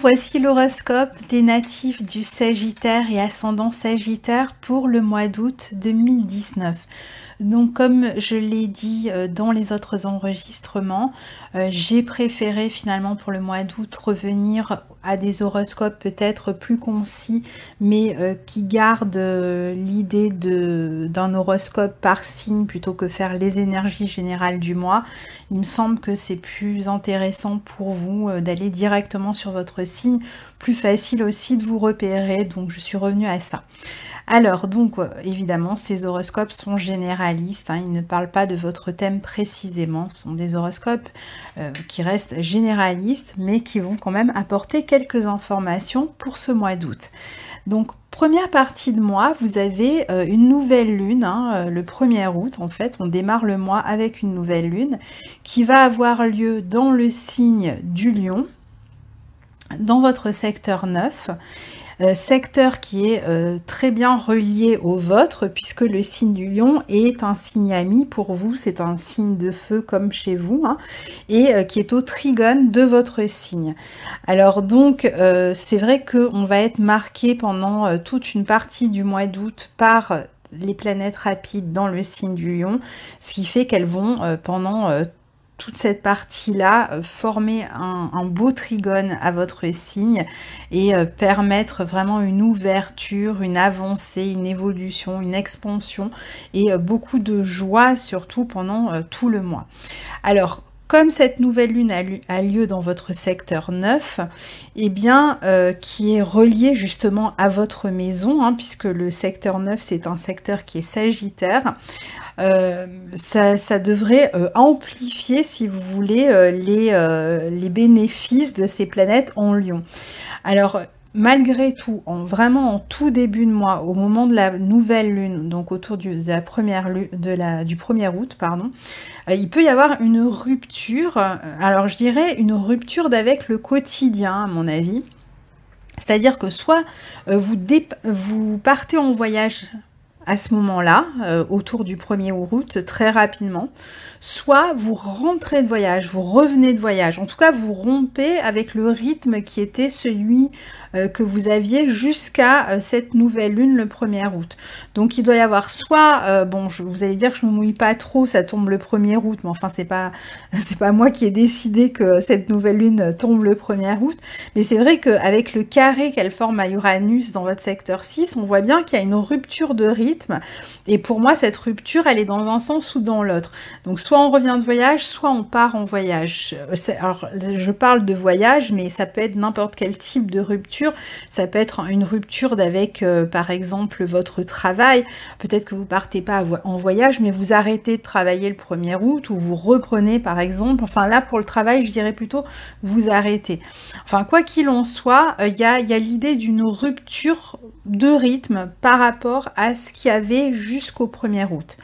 voici l'horoscope des natifs du Sagittaire et ascendant Sagittaire pour le mois d'août 2019. Donc comme je l'ai dit dans les autres enregistrements, j'ai préféré finalement pour le mois d'août revenir à des horoscopes peut-être plus concis, mais qui gardent l'idée d'un horoscope par signe plutôt que faire les énergies générales du mois. Il me semble que c'est plus intéressant pour vous d'aller directement sur votre signe, plus facile aussi de vous repérer, donc je suis revenue à ça. Alors, donc, évidemment, ces horoscopes sont généralistes, hein, ils ne parlent pas de votre thème précisément, ce sont des horoscopes qui restent généralistes, mais qui vont quand même apporter quelques informations pour ce mois d'août. Donc, première partie de mois, vous avez une nouvelle lune, hein, le 1er août, en fait, on démarre le mois avec une nouvelle lune, qui va avoir lieu dans le signe du Lion, dans votre secteur 9, secteur qui est très bien relié au vôtre, puisque le signe du Lion est un signe ami pour vous, c'est un signe de feu comme chez vous, hein, et qui est au trigone de votre signe. Alors donc, c'est vrai qu'on va être marqué pendant toute une partie du mois d'août par les planètes rapides dans le signe du Lion, ce qui fait qu'elles vont pendant toute cette partie-là, former un beau trigone à votre signe et permettre vraiment une ouverture, une avancée, une évolution, une expansion et beaucoup de joie surtout pendant tout le mois. Alors, comme cette nouvelle lune a lieu dans votre secteur 9, eh bien, qui est relié justement à votre maison, hein, puisque le secteur 9, c'est un secteur qui est sagittaire, ça devrait amplifier, si vous voulez, les bénéfices de ces planètes en Lion. Alors, malgré tout, vraiment en tout début de mois, au moment de la nouvelle lune, donc autour de la première lune, du 1er août, pardon, il peut y avoir une rupture, alors je dirais une rupture d'avec le quotidien, à mon avis. C'est-à-dire que soit vous partez en voyage à ce moment-là, autour du 1er août, très rapidement, soit vous rentrez de voyage, vous revenez de voyage, en tout cas vous rompez avec le rythme qui était celui que vous aviez jusqu'à cette nouvelle lune le 1er août. Donc il doit y avoir soit, bon, vous allez dire que je ne me mouille pas trop, ça tombe le 1er août, mais enfin c'est pas moi qui ai décidé que cette nouvelle lune tombe le 1er août, mais c'est vrai qu'avec le carré qu'elle forme à Uranus dans votre secteur 6, on voit bien qu'il y a une rupture de rythme, et pour moi cette rupture elle est dans un sens ou dans l'autre. Donc soit on revient de voyage, soit on part en voyage. Alors je parle de voyage, mais ça peut être n'importe quel type de rupture. Ça peut être une rupture d'avec, par exemple, votre travail. Peut-être que vous partez pas en voyage, mais vous arrêtez de travailler le 1er août, ou vous reprenez, par exemple. Enfin là, pour le travail, je dirais plutôt vous arrêtez. Enfin, quoi qu'il en soit, il y a l'idée d'une rupture de rythme par rapport à ce qu'il y avait jusqu'au 1er août.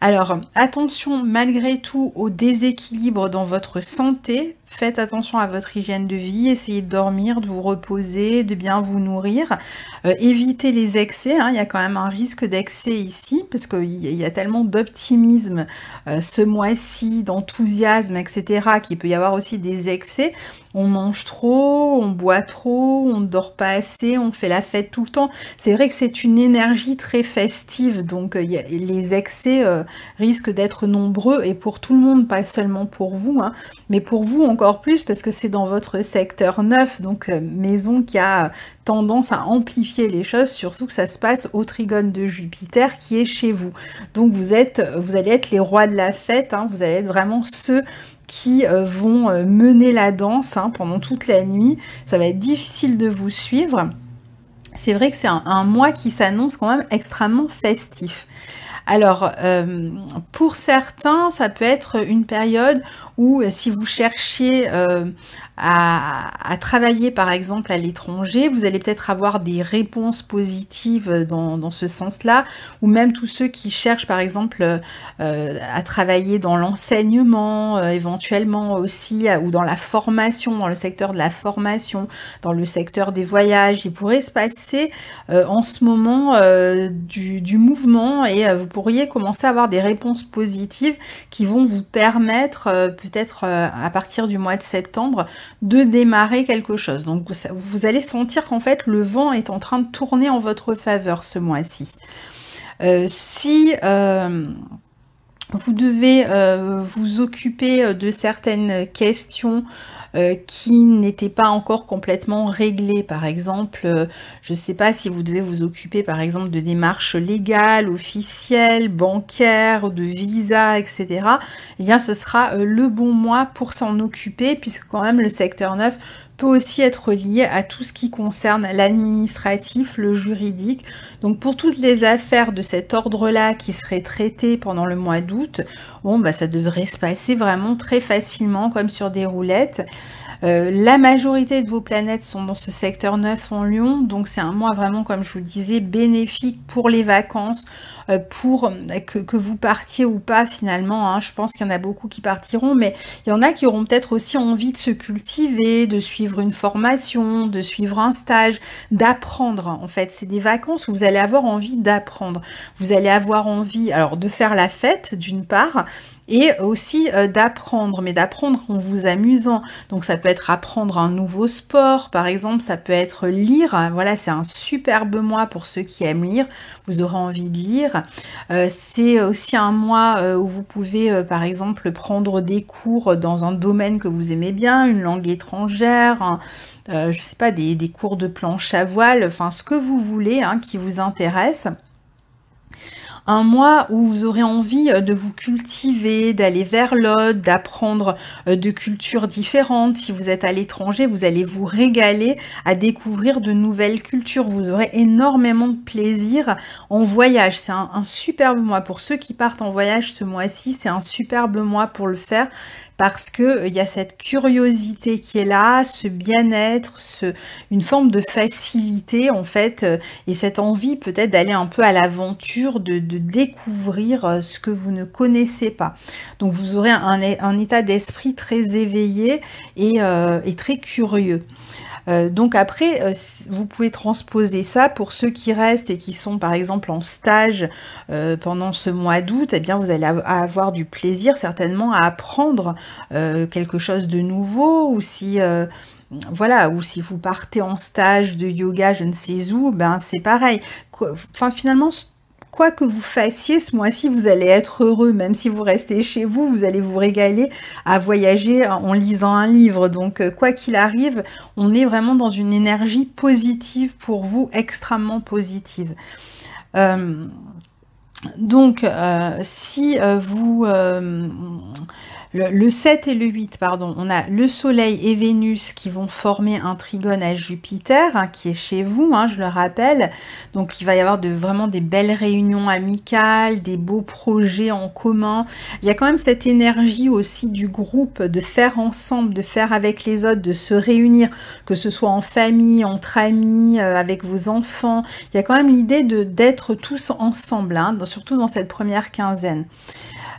Alors, attention malgré tout au déséquilibre dans votre santé. Faites attention à votre hygiène de vie, essayez de dormir, de vous reposer, de bien vous nourrir. Évitez les excès, hein, il y a quand même un risque d'excès ici, parce qu'il y a tellement d'optimisme ce mois-ci, d'enthousiasme, etc., qu'il peut y avoir aussi des excès. On mange trop, on boit trop, on ne dort pas assez, on fait la fête tout le temps. C'est vrai que c'est une énergie très festive, donc les excès risquent d'être nombreux, et pour tout le monde, pas seulement pour vous, hein, mais pour vous encore plus, parce que c'est dans votre secteur 9, donc maison qui a tendance à amplifier les choses, surtout que ça se passe au trigone de Jupiter qui est chez vous. Donc vous allez être les rois de la fête, hein, vous allez être vraiment ceux qui vont mener la danse, hein, pendant toute la nuit. Ça va être difficile de vous suivre. C'est vrai que c'est un mois qui s'annonce quand même extrêmement festif. Alors, pour certains, ça peut être une période où si vous cherchiez à travailler par exemple à l'étranger, vous allez peut-être avoir des réponses positives dans ce sens-là, ou même tous ceux qui cherchent par exemple à travailler dans l'enseignement, éventuellement aussi, ou dans la formation, dans le secteur de la formation, dans le secteur des voyages. Il pourrait se passer en ce moment du mouvement, et vous pourriez commencer à avoir des réponses positives qui vont vous permettre peut-être à partir du mois de septembre de démarrer quelque chose. Donc vous allez sentir qu'en fait le vent est en train de tourner en votre faveur ce mois-ci. Si vous devez vous occuper de certaines questions qui n'étaient pas encore complètement réglées. Par exemple, je ne sais pas si vous devez vous occuper par exemple de démarches légales, officielles, bancaires, de visa, etc. Eh bien, ce sera le bon mois pour s'en occuper, puisque quand même le secteur 9 peut aussi être lié à tout ce qui concerne l'administratif, le juridique. Donc pour toutes les affaires de cet ordre-là qui seraient traitées pendant le mois d'août, bon, bah, ça devrait se passer vraiment très facilement comme sur des roulettes. La majorité de vos planètes sont dans ce secteur 9 en Lion, donc c'est un mois vraiment, comme je vous le disais, bénéfique pour les vacances, pour que vous partiez ou pas finalement, hein. Je pense qu'il y en a beaucoup qui partiront, mais il y en a qui auront peut-être aussi envie de se cultiver, de suivre une formation, de suivre un stage, d'apprendre. En fait, c'est des vacances où vous allez avoir envie d'apprendre. Vous allez avoir envie, alors, de faire la fête d'une part, et aussi d'apprendre, mais d'apprendre en vous amusant. Donc ça peut être apprendre un nouveau sport, par exemple, ça peut être lire. Voilà, c'est un superbe mois pour ceux qui aiment lire. Vous aurez envie de lire. C'est aussi un mois où vous pouvez, par exemple, prendre des cours dans un domaine que vous aimez bien, une langue étrangère, je sais pas, des cours de planche à voile, enfin ce que vous voulez, hein, qui vous intéresse. Un mois où vous aurez envie de vous cultiver, d'aller vers l'autre, d'apprendre de cultures différentes. Si vous êtes à l'étranger, vous allez vous régaler à découvrir de nouvelles cultures. Vous aurez énormément de plaisir en voyage. C'est un superbe mois. Pour ceux qui partent en voyage ce mois-ci, c'est un superbe mois pour le faire, parce que il y a cette curiosité qui est là, ce bien-être, une forme de facilité en fait, et cette envie peut-être d'aller un peu à l'aventure, de découvrir ce que vous ne connaissez pas. Donc vous aurez un état d'esprit très éveillé et très curieux. Donc après, vous pouvez transposer ça pour ceux qui restent et qui sont par exemple en stage pendant ce mois d'août. Eh bien, vous allez avoir du plaisir certainement à apprendre quelque chose de nouveau, ou si voilà, ou si vous partez en stage de yoga, je ne sais où, ben c'est pareil. Enfin, finalement, quoi que vous fassiez ce mois-ci, vous allez être heureux. Même si vous restez chez vous, vous allez vous régaler à voyager en lisant un livre. Donc, quoi qu'il arrive, on est vraiment dans une énergie positive pour vous, extrêmement positive. Donc, si vous... Le 7 et le 8, pardon, on a le Soleil et Vénus qui vont former un trigone à Jupiter, hein, qui est chez vous, hein, je le rappelle. Donc il va y avoir vraiment des belles réunions amicales, des beaux projets en commun. Il y a quand même cette énergie aussi du groupe, de faire ensemble, de faire avec les autres, de se réunir, que ce soit en famille, entre amis, avec vos enfants. Il y a quand même l'idée d'être tous ensemble, hein, surtout dans cette première quinzaine.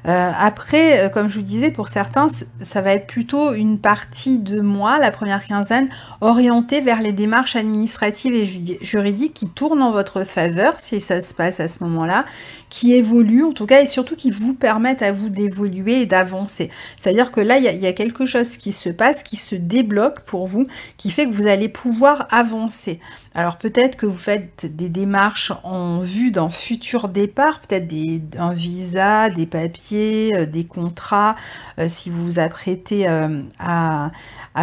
Après, comme je vous disais, pour certains, ça va être plutôt une partie de mois, la première quinzaine, orientée vers les démarches administratives et juridiques qui tournent en votre faveur, si ça se passe à ce moment-là, qui évoluent en tout cas, et surtout qui vous permettent à vous d'évoluer et d'avancer. C'est-à-dire que là, il y a quelque chose qui se passe, qui se débloque pour vous, qui fait que vous allez pouvoir avancer. Alors peut-être que vous faites des démarches en vue d'un futur départ, peut-être un visa, des papiers, des contrats, si vous vous apprêtez à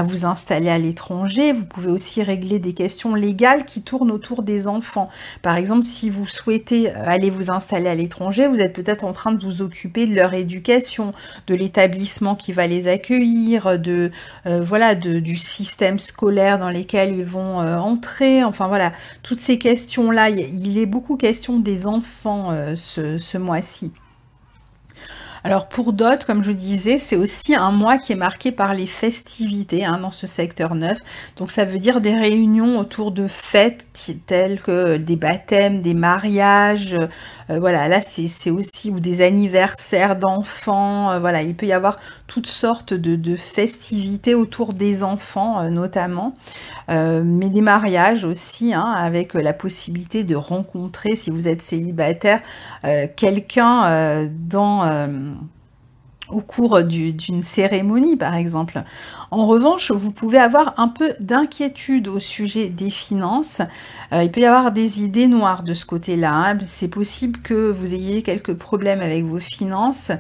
vous installer à l'étranger. Vous pouvez aussi régler des questions légales qui tournent autour des enfants. Par exemple, si vous souhaitez aller vous installer à l'étranger, vous êtes peut-être en train de vous occuper de leur éducation, de l'établissement qui va les accueillir, voilà, du système scolaire dans lequel ils vont entrer. Enfin voilà, toutes ces questions-là, il est beaucoup question des enfants ce mois-ci. Alors pour d'autres, comme je disais, c'est aussi un mois qui est marqué par les festivités, hein, dans ce secteur 9. Donc ça veut dire des réunions autour de fêtes telles que des baptêmes, des mariages, voilà, là c'est aussi, ou des anniversaires d'enfants, voilà, il peut y avoir toutes sortes de festivités autour des enfants notamment, mais des mariages aussi, hein, avec la possibilité de rencontrer, si vous êtes célibataire, quelqu'un au cours d'une cérémonie, par exemple. En revanche, vous pouvez avoir un peu d'inquiétude au sujet des finances. Il peut y avoir des idées noires de ce côté-là, hein. C'est possible que vous ayez quelques problèmes avec vos finances.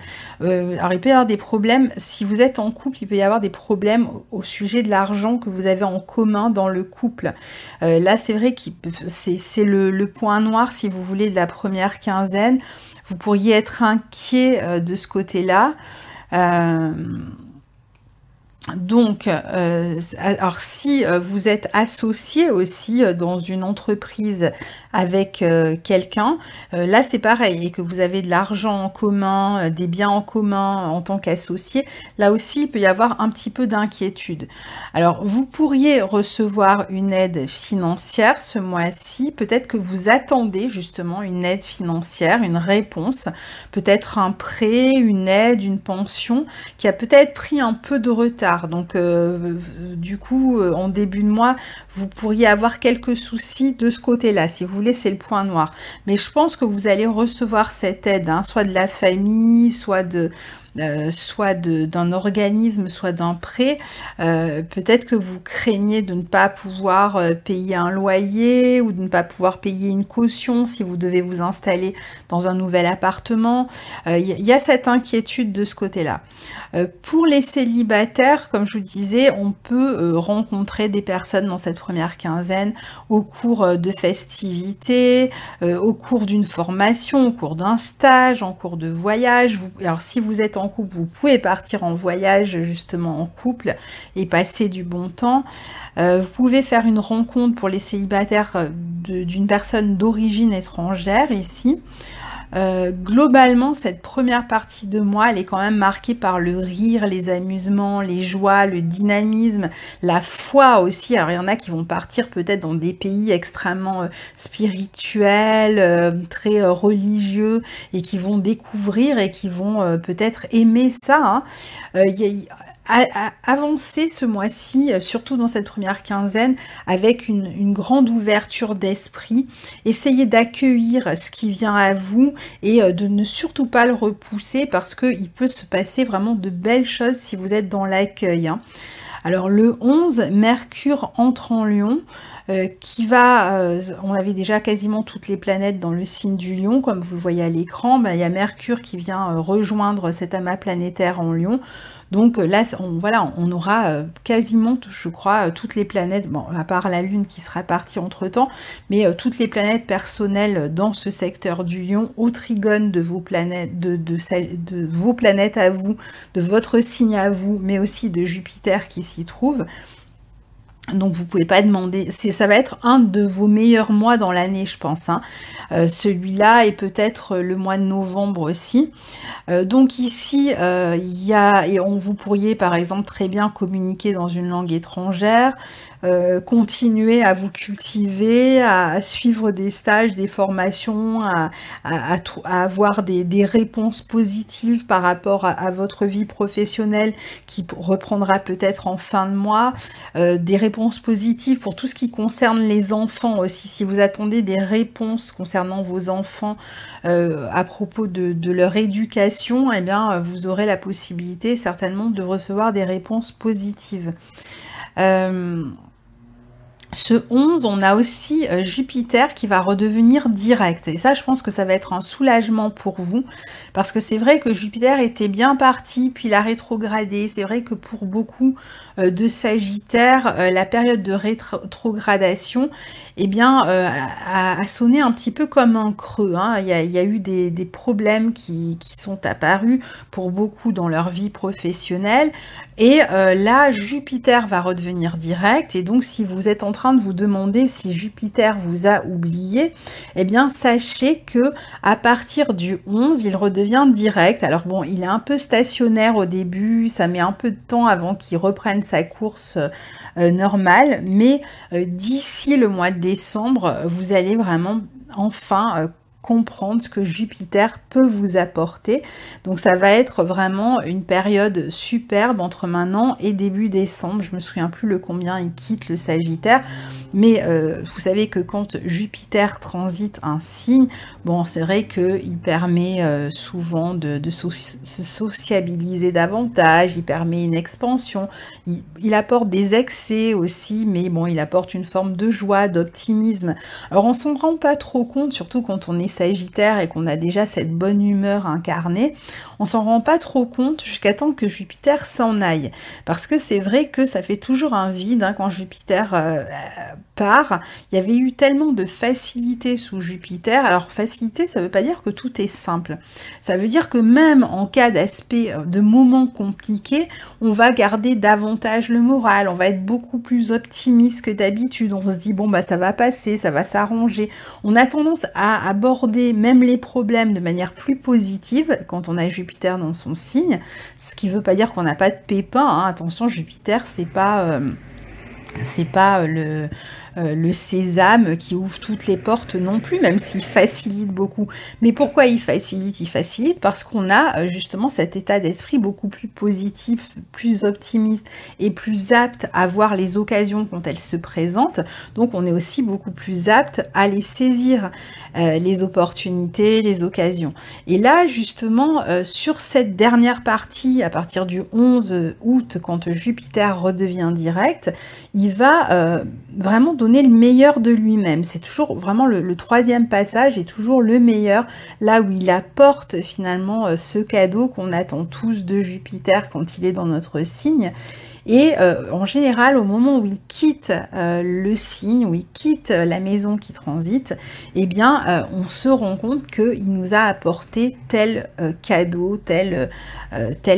Alors, il peut y avoir des problèmes, si vous êtes en couple, il peut y avoir des problèmes au sujet de l'argent que vous avez en commun dans le couple. Là, c'est vrai que c'est le point noir, si vous voulez, de la première quinzaine. Vous pourriez être inquiet de ce côté-là. Euh, donc, alors si vous êtes associé aussi dans une entreprise avec quelqu'un, là c'est pareil, et que vous avez de l'argent en commun, des biens en commun en tant qu'associé, là aussi il peut y avoir un petit peu d'inquiétude. Alors, vous pourriez recevoir une aide financière ce mois-ci, peut-être que vous attendez justement une aide financière, une réponse, peut-être un prêt, une aide, une pension, qui a peut-être pris un peu de retard. Donc, du coup, en début de mois, vous pourriez avoir quelques soucis de ce côté-là. Si vous voulez, c'est le point noir. Mais je pense que vous allez recevoir cette aide, hein, soit de la famille, soit d'un organisme, soit d'un prêt. Peut-être que vous craignez de ne pas pouvoir payer un loyer ou de ne pas pouvoir payer une caution si vous devez vous installer dans un nouvel appartement. Y a cette inquiétude de ce côté-là. Pour les célibataires, comme je vous disais, on peut rencontrer des personnes dans cette première quinzaine au cours de festivités, au cours d'une formation, au cours d'un stage, en cours de voyage. Alors si vous êtes en couple, vous pouvez partir en voyage justement en couple et passer du bon temps. Vous pouvez faire une rencontre pour les célibataires d'une personne d'origine étrangère ici. Globalement, cette première partie de mois, elle est quand même marquée par le rire, les amusements, les joies, le dynamisme, la foi aussi. Alors, il y en a qui vont partir peut-être dans des pays extrêmement spirituels, très religieux, et qui vont découvrir et qui vont peut-être aimer ça, hein. Avancer ce mois-ci, surtout dans cette première quinzaine, avec une grande ouverture d'esprit. Essayez d'accueillir ce qui vient à vous et de ne surtout pas le repousser parce qu'il peut se passer vraiment de belles choses si vous êtes dans l'accueil, hein. Alors le 11, Mercure entre en Lion, on avait déjà quasiment toutes les planètes dans le signe du Lion, comme vous le voyez à l'écran. Ben, il y a Mercure qui vient rejoindre cet amas planétaire en Lion. Donc là, voilà, on aura quasiment, je crois, toutes les planètes, bon, à part la Lune qui sera partie entre-temps, mais toutes les planètes personnelles dans ce secteur du Lion, au trigone de vos planètes, de vos planètes à vous, de votre signe à vous, mais aussi de Jupiter qui s'y trouve. Donc vous pouvez pas demander, ça va être un de vos meilleurs mois dans l'année, je pense, hein. Celui-là et peut-être le mois de novembre aussi. Donc ici, vous pourriez par exemple très bien communiquer dans une langue étrangère, continuer à vous cultiver, à suivre des stages, des formations, à avoir des réponses positives par rapport à votre vie professionnelle qui reprendra peut-être en fin de mois, des réponses positives pour tout ce qui concerne les enfants aussi. Si vous attendez des réponses concernant vos enfants à propos de leur éducation, eh bien, vous aurez la possibilité certainement de recevoir des réponses positives. Ce 11, on a aussi Jupiter qui va redevenir direct. Et ça, je pense que ça va être un soulagement pour vous. Parce que c'est vrai que Jupiter était bien parti, puis il a rétrogradé. C'est vrai que pour beaucoup de Sagittaires, la période de rétrogradation, eh bien, a sonné un petit peu comme un creux, hein. Il y a eu des problèmes qui sont apparus pour beaucoup dans leur vie professionnelle. Et là, Jupiter va redevenir direct. Et donc, si vous êtes en train de vous demander si Jupiter vous a oublié, eh bien, sachez que à partir du 11, il redevient direct. Alors bon, il est un peu stationnaire au début. Ça met un peu de temps avant qu'il reprenne sa course normale. Mais d'ici le mois de décembre, vous allez vraiment enfin comprendre ce que Jupiter peut vous apporter. Donc ça va être vraiment une période superbe entre maintenant et début décembre. Je me souviens plus le combien il quitte le Sagittaire, mais vous savez que quand Jupiter transite un signe, bon, c'est vrai qu'il permet souvent de se sociabiliser davantage, il permet une expansion, il apporte des excès aussi, mais bon, il apporte une forme de joie, d'optimisme. Alors on s'en rend pas trop compte, surtout quand on est Sagittaire et qu'on a déjà cette bonne humeur incarnée, on s'en rend pas trop compte jusqu'à temps que Jupiter s'en aille. Parce que c'est vrai que ça fait toujours un vide hein, quand Jupiter part. Il y avait eu tellement de facilité sous Jupiter. Alors facilité, ça veut pas dire que tout est simple. Ça veut dire que même en cas d'aspect, de moments compliqués, on va garder davantage le moral, on va être beaucoup plus optimiste que d'habitude. On se dit bon bah ça va passer, ça va s'arranger. On a tendance à aborder même les problèmes de manière plus positive quand on a Jupiter dans son signe, ce qui veut pas dire qu'on n'a pas de pépins, hein. Attention, Jupiter c'est pas le sésame qui ouvre toutes les portes non plus, même s'il facilite beaucoup. Mais pourquoi il facilite? Il facilite parce qu'on a justement cet état d'esprit beaucoup plus positif, plus optimiste et plus apte à voir les occasions quand elles se présentent. Donc on est aussi beaucoup plus apte à les saisir, les opportunités, les occasions. Et là justement, sur cette dernière partie, à partir du 11 août, quand Jupiter redevient direct, il va vraiment donner le meilleur de lui-même. C'est toujours vraiment le troisième passage est toujours le meilleur, là où il apporte finalement ce cadeau qu'on attend tous de Jupiter quand il est dans notre signe. Et en général, au moment où il quitte le signe, où il quitte la maison qui transite, eh bien, on se rend compte qu'il nous a apporté tel cadeau, telle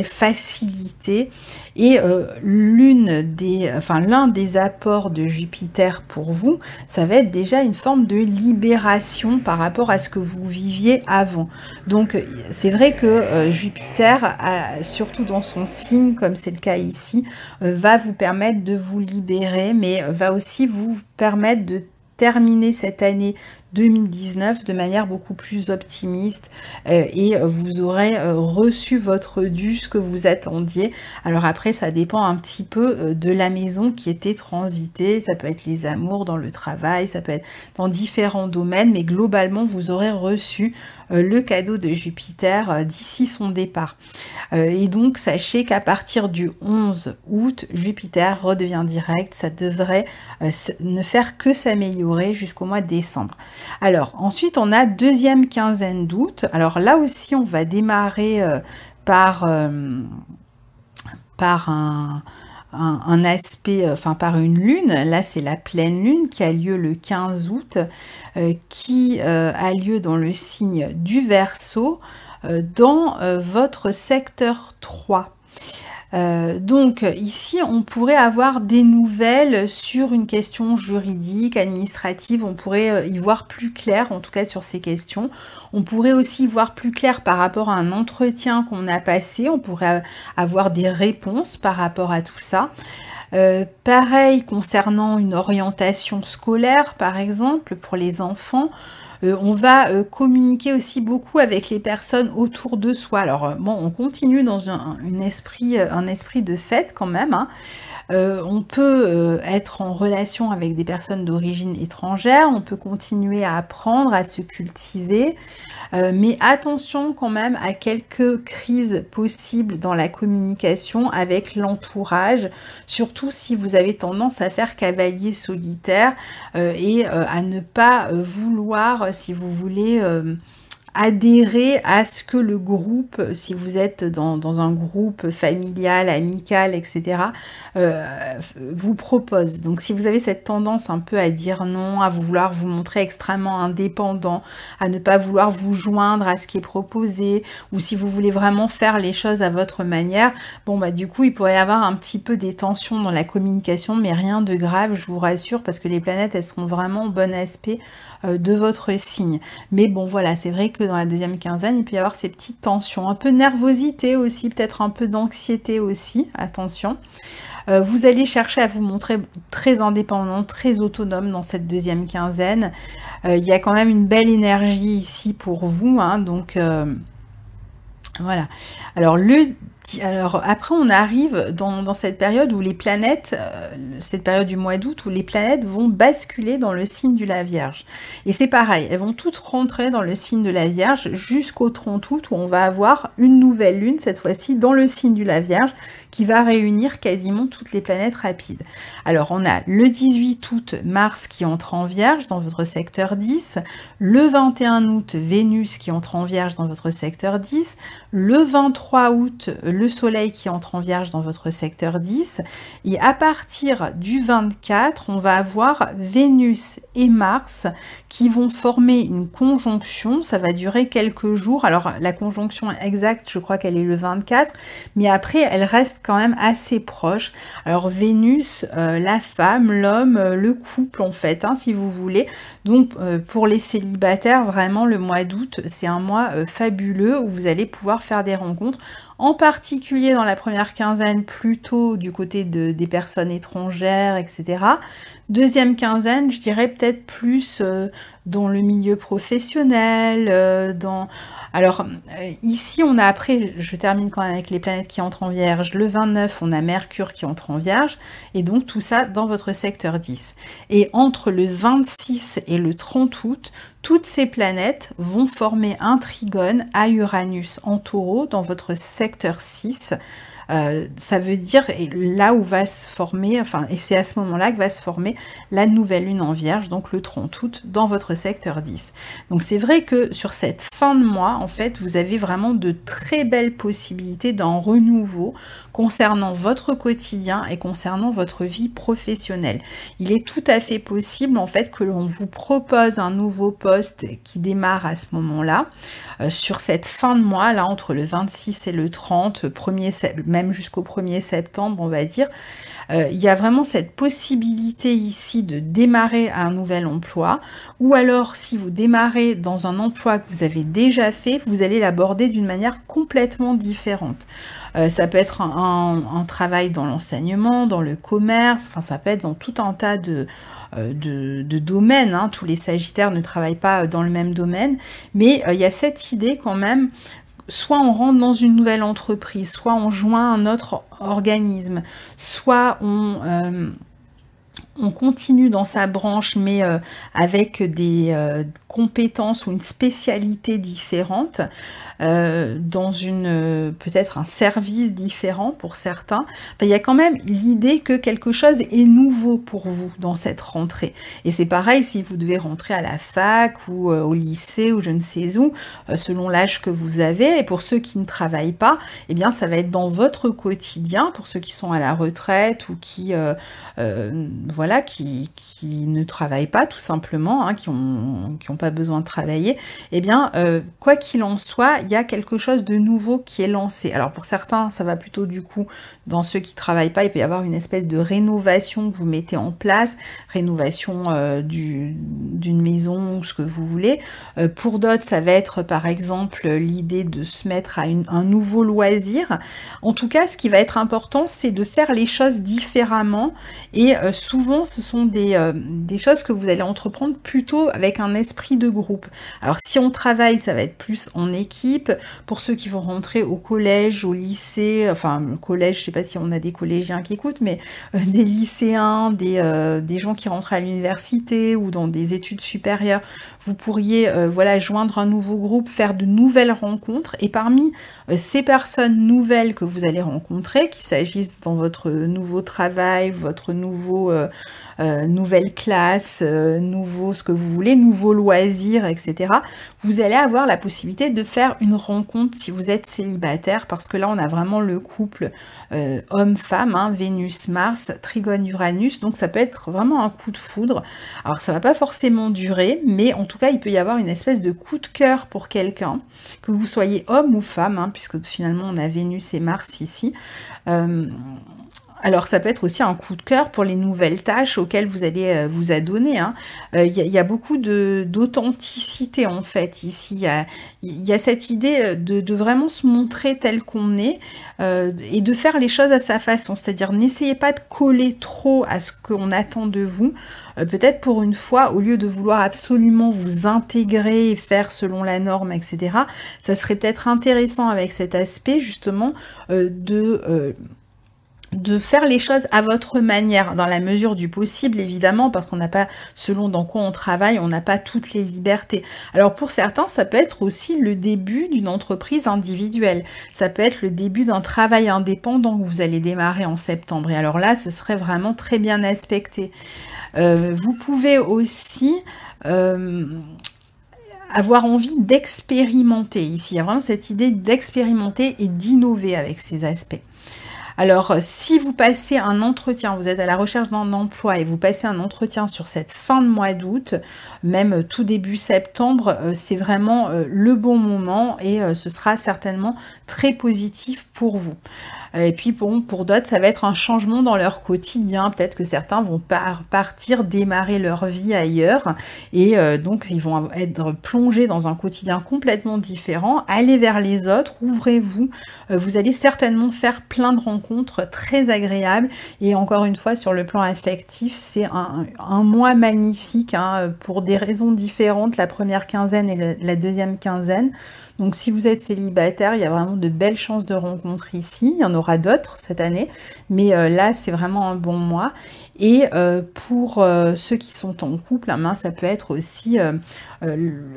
facilité. Et l'un des apports de Jupiter pour vous, ça va être déjà une forme de libération par rapport à ce que vous viviez avant. Donc, c'est vrai que Jupiter, surtout dans son signe, comme c'est le cas ici, va vous permettre de vous libérer, mais va aussi vous permettre de terminer cette année 2019 de manière beaucoup plus optimiste et vous aurez reçu votre dû, ce que vous attendiez. Alors après, ça dépend un petit peu de la maison qui était transitée. Ça peut être les amours, dans le travail, ça peut être dans différents domaines, mais globalement, vous aurez reçu le cadeau de Jupiter d'ici son départ. Et donc, sachez qu'à partir du 11 août, Jupiter redevient direct. Ça devrait ne faire que s'améliorer jusqu'au mois de décembre. Alors, ensuite, on a deuxième quinzaine d'août. Alors là aussi, on va démarrer par un aspect, par une lune. Là, c'est la pleine lune qui a lieu le 15 août, qui a lieu dans le signe du Verseau, dans votre secteur 3. Donc ici, on pourrait avoir des nouvelles sur une question juridique, administrative, on pourrait y voir plus clair, en tout cas sur ces questions. On pourrait aussi y voir plus clair par rapport à un entretien qu'on a passé, on pourrait avoir des réponses par rapport à tout ça. Pareil concernant une orientation scolaire, par exemple, pour les enfants. On va communiquer aussi beaucoup avec les personnes autour de soi. Alors bon, on continue dans un esprit de fête quand même, hein. On peut être en relation avec des personnes d'origine étrangère, on peut continuer à apprendre, à se cultiver, mais attention quand même à quelques crises possibles dans la communication avec l'entourage, surtout si vous avez tendance à faire cavalier solitaire et à ne pas vouloir, si vous voulez, adhérer à ce que le groupe, si vous êtes dans un groupe familial, amical, etc., vous propose. Donc si vous avez cette tendance un peu à dire non, à vouloir vous montrer extrêmement indépendant, à ne pas vouloir vous joindre à ce qui est proposé, ou si vous voulez vraiment faire les choses à votre manière, bon bah du coup il pourrait y avoir un petit peu des tensions dans la communication, mais rien de grave, je vous rassure, parce que les planètes elles seront vraiment en bon aspect de votre signe. Mais bon voilà, c'est vrai que dans la deuxième quinzaine, il peut y avoir ces petites tensions, un peu de nervosité aussi, peut-être un peu d'anxiété aussi, attention. Vous allez chercher à vous montrer très indépendant, très autonome dans cette deuxième quinzaine. Il y a quand même une belle énergie ici pour vous, hein, donc voilà. Alors alors après on arrive dans cette période où les planètes, cette période du mois d'août où les planètes vont basculer dans le signe de la Vierge. Et c'est pareil, elles vont toutes rentrer dans le signe de la Vierge jusqu'au 30 août où on va avoir une nouvelle lune, cette fois-ci dans le signe de la Vierge, qui va réunir quasiment toutes les planètes rapides. Alors on a le 18 août Mars qui entre en Vierge dans votre secteur 10, le 21 août Vénus qui entre en Vierge dans votre secteur 10, le 23 août le Soleil qui entre en Vierge dans votre secteur 10, et à partir du 24 on va avoir Vénus et Mars qui vont former une conjonction, ça va durer quelques jours. Alors la conjonction exacte je crois qu'elle est le 24, mais après elle reste quand même assez proche. Alors Vénus, la femme, l'homme, le couple en fait, hein, si vous voulez. Donc pour les célibataires, vraiment le mois d'août, c'est un mois fabuleux où vous allez pouvoir faire des rencontres, en particulier dans la première quinzaine, plutôt du côté des personnes étrangères, etc. Deuxième quinzaine, je dirais peut-être plus dans le milieu professionnel, Alors, ici, on a après, je termine quand même avec les planètes qui entrent en Vierge. Le 29, on a Mercure qui entre en Vierge. Et donc, tout ça dans votre secteur 10. Et entre le 26 et le 30 août, toutes ces planètes vont former un trigone à Uranus en Taureau dans votre secteur 6. Ça veut dire là où va se former, enfin, et c'est à ce moment-là que va se former la nouvelle lune en Vierge, donc le 30 août, dans votre secteur 10. Donc c'est vrai que sur cette fin de mois, en fait, vous avez vraiment de très belles possibilités d'un renouveau concernant votre quotidien et concernant votre vie professionnelle. Il est tout à fait possible, en fait, que l'on vous propose un nouveau poste qui démarre à ce moment-là, sur cette fin de mois, là, entre le 26 et le 30, même jusqu'au 1er septembre, on va dire. Il y a vraiment cette possibilité ici de démarrer un nouvel emploi, ou alors si vous démarrez dans un emploi que vous avez déjà fait, vous allez l'aborder d'une manière complètement différente. Ça peut être un travail dans l'enseignement, dans le commerce, enfin ça peut être dans tout un tas de domaines, hein. Tous les Sagittaires ne travaillent pas dans le même domaine, mais il y a cette idée quand même, soit on rentre dans une nouvelle entreprise, soit on joint un autre organisme, soit on continue dans sa branche mais avec des compétences ou une spécialité différente, dans peut-être un service différent pour certains. Enfin, il y a quand même l'idée que quelque chose est nouveau pour vous dans cette rentrée. Et c'est pareil si vous devez rentrer à la fac ou au lycée ou je ne sais où, selon l'âge que vous avez. Et pour ceux qui ne travaillent pas, eh bien ça va être dans votre quotidien, pour ceux qui sont à la retraite ou qui voilà, qui ne travaillent pas tout simplement, hein, qui ont pas besoin de travailler, eh bien, quoi qu'il en soit, il y a quelque chose de nouveau qui est lancé. Alors pour certains, ça va plutôt du coup, dans ceux qui travaillent pas, il peut y avoir une espèce de rénovation que vous mettez en place, rénovation d'une maison ou ce que vous voulez. Pour d'autres, ça va être par exemple l'idée de se mettre à un nouveau loisir. En tout cas, ce qui va être important, c'est de faire les choses différemment. Et souvent, ce sont des choses que vous allez entreprendre plutôt avec un esprit de groupe. Alors, si on travaille, ça va être plus en équipe. Pour ceux qui vont rentrer au collège, au lycée, enfin, le collège, je sais pas si on a des collégiens qui écoutent, mais des lycéens, des gens qui rentrent à l'université ou dans des études supérieures, vous pourriez voilà, joindre un nouveau groupe, faire de nouvelles rencontres. Et parmi ces personnes nouvelles que vous allez rencontrer, qu'il s'agisse dans votre nouveau travail, votre nouvelle classe, nouveau ce que vous voulez, nouveau loisir, etc. Vous allez avoir la possibilité de faire une rencontre si vous êtes célibataire, parce que là on a vraiment le couple homme-femme, hein, Vénus-Mars, Trigone-Uranus, donc ça peut être vraiment un coup de foudre. Alors ça va pas forcément durer, mais en tout cas il peut y avoir une espèce de coup de cœur pour quelqu'un, que vous soyez homme ou femme, hein, puisque finalement on a Vénus et Mars ici. Alors ça peut être aussi un coup de cœur pour les nouvelles tâches auxquelles vous allez, vous adonner, hein. Il y a beaucoup d'authenticité en fait ici. Il y a cette idée, de vraiment se montrer tel qu'on est, et de faire les choses à sa façon. C'est-à-dire n'essayez pas de coller trop à ce qu'on attend de vous. Peut-être pour une fois, au lieu de vouloir absolument vous intégrer et faire selon la norme et cetera, ça serait peut-être intéressant avec cet aspect justement, de faire les choses à votre manière, dans la mesure du possible évidemment, parce qu'on n'a pas, selon dans quoi on travaille, on n'a pas toutes les libertés. Alors pour certains, ça peut être aussi le début d'une entreprise individuelle. Ça peut être le début d'un travail indépendant que vous allez démarrer en septembre. Et alors là, ce serait vraiment très bien aspecté. Vous pouvez aussi avoir envie d'expérimenter. Ici, il y a vraiment cette idée d'expérimenter et d'innover avec ces aspects. Alors, si vous passez un entretien, vous êtes à la recherche d'un emploi et vous passez un entretien sur cette fin de mois d'août, même tout début septembre, c'est vraiment le bon moment et ce sera certainement très positif pour vous. Et puis bon, pour d'autres, ça va être un changement dans leur quotidien. Peut-être que certains vont partir, démarrer leur vie ailleurs. Et donc, ils vont être plongés dans un quotidien complètement différent. Allez vers les autres, ouvrez-vous. Vous allez certainement faire plein de rencontres très agréables. Et encore une fois, sur le plan affectif, c'est un mois magnifique, hein, pour des raisons différentes, la première quinzaine et la deuxième quinzaine. Donc si vous êtes célibataire, il y a vraiment de belles chances de rencontres ici. Il y en aura d'autres cette année, mais là c'est vraiment un bon mois. Et pour ceux qui sont en couple, hein, ça peut être aussi,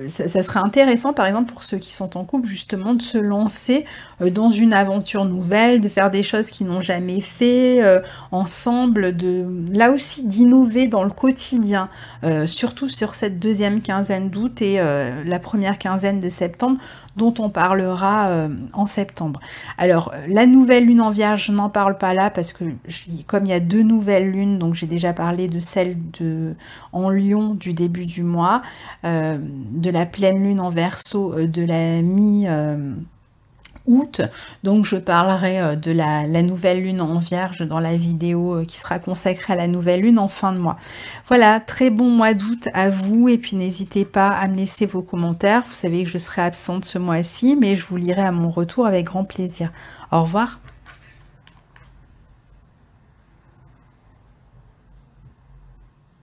ça serait intéressant par exemple pour ceux qui sont en couple justement de se lancer dans une aventure nouvelle, de faire des choses qu'ils n'ont jamais fait ensemble, là aussi d'innover dans le quotidien, surtout sur cette deuxième quinzaine d'août et la première quinzaine de septembre, dont on parlera en septembre. Alors, la nouvelle lune en Vierge, je n'en parle pas là parce que comme il y a 2 nouvelles lunes, donc j'ai déjà parlé de celle en Lion du début du mois, de la pleine lune en Verseau de la mi-août, donc je parlerai de la nouvelle lune en Vierge dans la vidéo qui sera consacrée à la nouvelle lune en fin de mois. Voilà, très bon mois d'août à vous et puis n'hésitez pas à me laisser vos commentaires. Vous savez que je serai absente ce mois-ci, mais je vous lirai à mon retour avec grand plaisir. Au revoir.